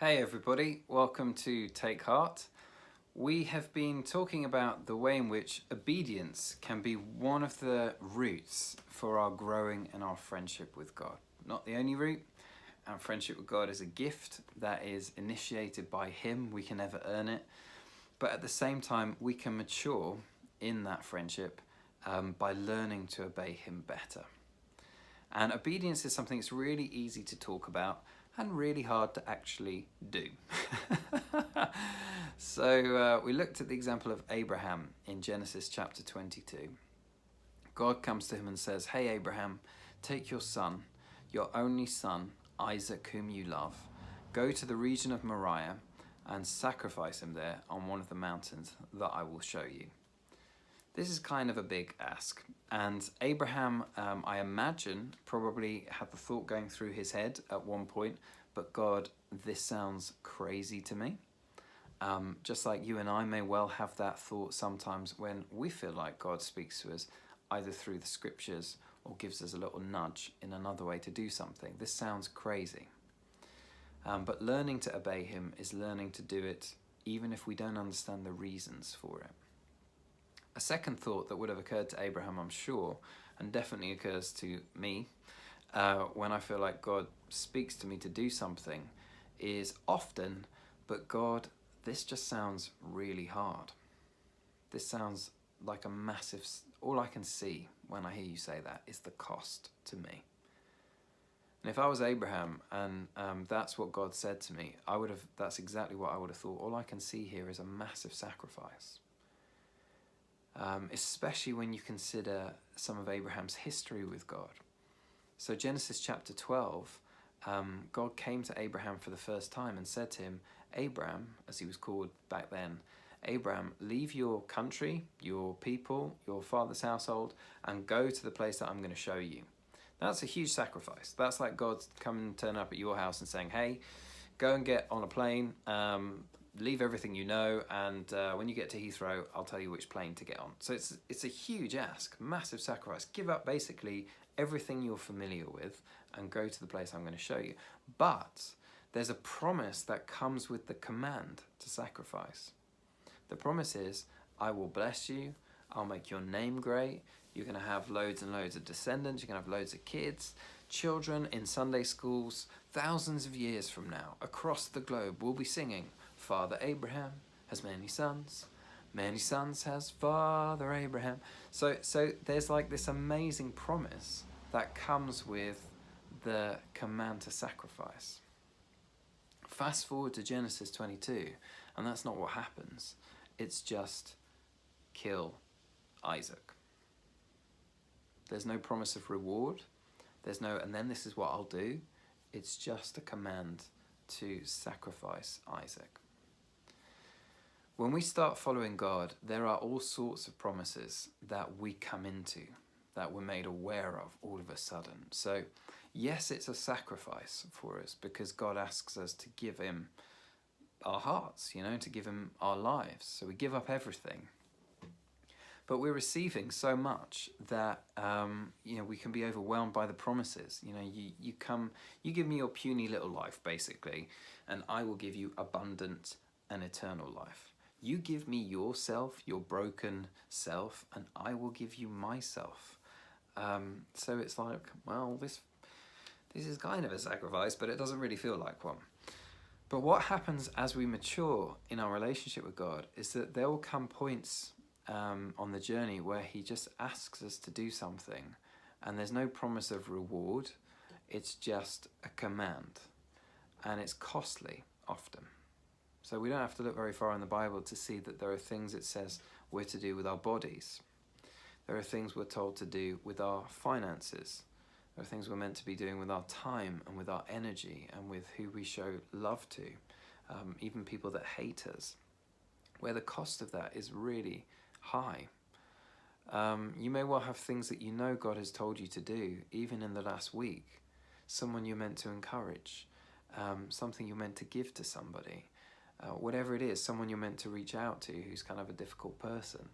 Hey everybody, welcome to Take Heart. We have been talking about the way in which obedience can be one of the roots for our growing and our friendship with God. Not the only route. Our friendship with God is a gift that is initiated by Him. We can never earn it. But at the same time, we can mature in that friendship by learning to obey Him better. And obedience is something that's really easy to talk about and really hard to actually do. So we looked at the example of Abraham in Genesis chapter 22. God comes to him and says, "Hey Abraham, take your son, your only son, Isaac, whom you love, go to the region of Moriah and sacrifice him there on one of the mountains that I will show you." This is kind of a big ask, and Abraham, I imagine, probably had the thought going through his head at one point, but God, this sounds crazy to me. Just like you and I may well have that thought sometimes when we feel like God speaks to us, either through the scriptures or gives us a little nudge in another way to do something. This sounds crazy. But learning to obey Him is learning to do it even if we don't understand the reasons for it. A second thought that would have occurred to Abraham, I'm sure, and definitely occurs to me when I feel like God speaks to me to do something, is often, but God, this just sounds really hard. This sounds like a massive, all I can see when I hear you say that is the cost to me. And if I was Abraham and that's what God said to me, that's exactly what I would have thought. All I can see here is a massive sacrifice. Especially when you consider some of Abraham's history with God. So Genesis chapter 12, God came to Abraham for the first time and said to him, "Abram," as he was called back then, "Abram, leave your country, your people, your father's household, and go to the place that I'm going to show you." That's a huge sacrifice. That's like God coming and turning up at your house and saying, "Hey, go and get on a plane, leave everything you know, and when you get to Heathrow, I'll tell you which plane to get on." So it's a huge ask, massive sacrifice. Give up basically everything you're familiar with and go to the place I'm going to show you. But there's a promise that comes with the command to sacrifice. The promise is, I will bless you, I'll make your name great, you're going to have loads and loads of descendants, you're going to have loads of kids, children in Sunday schools, thousands of years from now, across the globe, will be singing, "Father Abraham has many sons has Father Abraham." So there's like this amazing promise that comes with the command to sacrifice. Fast forward to Genesis 22, and that's not what happens. It's just kill Isaac. There's no promise of reward. There's no, and then this is what I'll do. It's just a command to sacrifice Isaac. When we start following God, there are all sorts of promises that we come into, that we're made aware of all of a sudden. So yes, it's a sacrifice for us because God asks us to give Him our hearts, to give Him our lives. So we give up everything. But we're receiving so much that we can be overwhelmed by the promises. You give me your puny little life, basically, and I will give you abundant and eternal life. You give me yourself, your broken self, and I will give you myself. So it's like, well, this is kind of a sacrifice, but it doesn't really feel like one. But what happens as we mature in our relationship with God is that there will come points on the journey where He just asks us to do something, and there's no promise of reward. It's just a command, and it's costly often. So we don't have to look very far in the Bible to see that there are things it says we're to do with our bodies. There are things we're told to do with our finances. There are things we're meant to be doing with our time and with our energy and with who we show love to, even people that hate us, where the cost of that is really high. You may well have things that God has told you to do, even in the last week. Someone you're meant to encourage, something you're meant to give to somebody, whatever it is, someone you're meant to reach out to who's kind of a difficult person.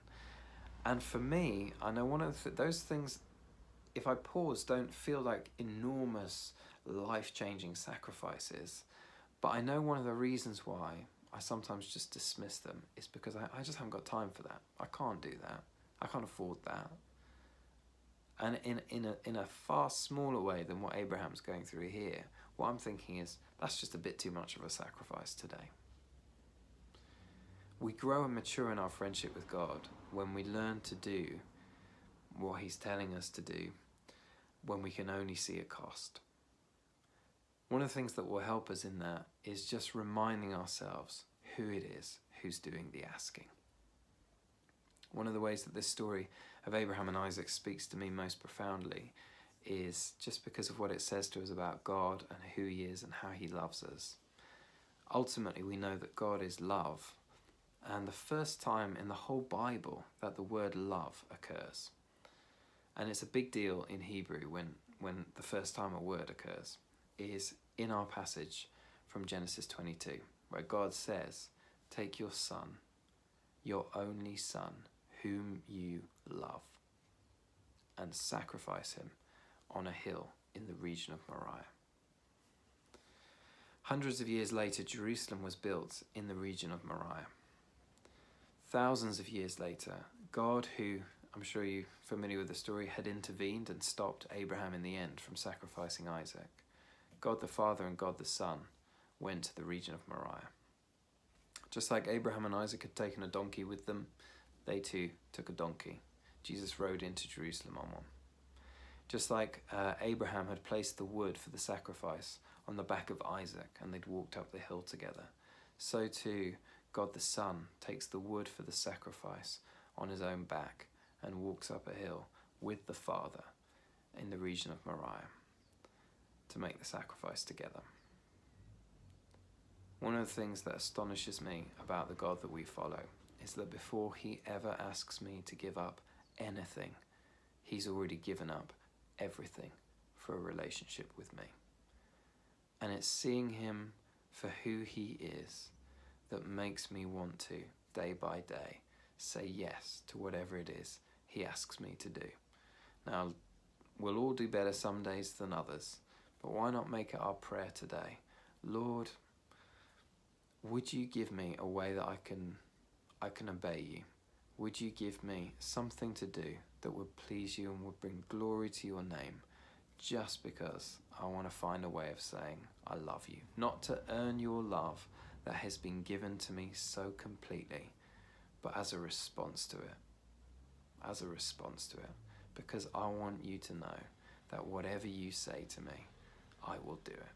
And for me, I know one of those things, if I pause, don't feel like enormous life-changing sacrifices, But I know one of the reasons why I sometimes just dismiss them is because I just haven't got time for that. I can't do that. I can't afford that. And in a far smaller way than what Abraham's going through here, what I'm thinking is, that's just a bit too much of a sacrifice today. We grow and mature in our friendship with God when we learn to do what he's telling us to do when we can only see a cost. One of the things that will help us in that is just reminding ourselves who it is who's doing the asking. One of the ways that this story of Abraham and Isaac speaks to me most profoundly is just because of what it says to us about God and who he is and how he loves us. Ultimately, we know that God is love, and the first time in the whole Bible that the word love occurs. And it's a big deal in Hebrew when the first time a word occurs, is in our passage from Genesis 22, where God says, "Take your son, your only son, whom you love, and sacrifice him on a hill in the region of Moriah." Hundreds of years later, Jerusalem was built in the region of Moriah. Thousands of years later, God, who, I'm sure you're familiar with the story, had intervened and stopped Abraham in the end from sacrificing Isaac. God the Father and God the Son went to the region of Moriah. Just like Abraham and Isaac had taken a donkey with them, they too took a donkey. Jesus rode into Jerusalem on one. Just like Abraham had placed the wood for the sacrifice on the back of Isaac and they'd walked up the hill together, so too God the Son takes the wood for the sacrifice on his own back and walks up a hill with the Father in the region of Moriah to make the sacrifice together. One of the things that astonishes me about the God that we follow is that before he ever asks me to give up anything, he's already given up everything for a relationship with me. And it's seeing him for who he is that makes me want to, day by day, say yes to whatever it is he asks me to do. Now, we'll all do better some days than others, but why not make it our prayer today? Lord, would you give me a way that I can obey you? Would you give me something to do that would please you and would bring glory to your name, just because I want to find a way of saying I love you, not to earn your love that has been given to me so completely, but as a response to it, because I want you to know that whatever you say to me, I will do it.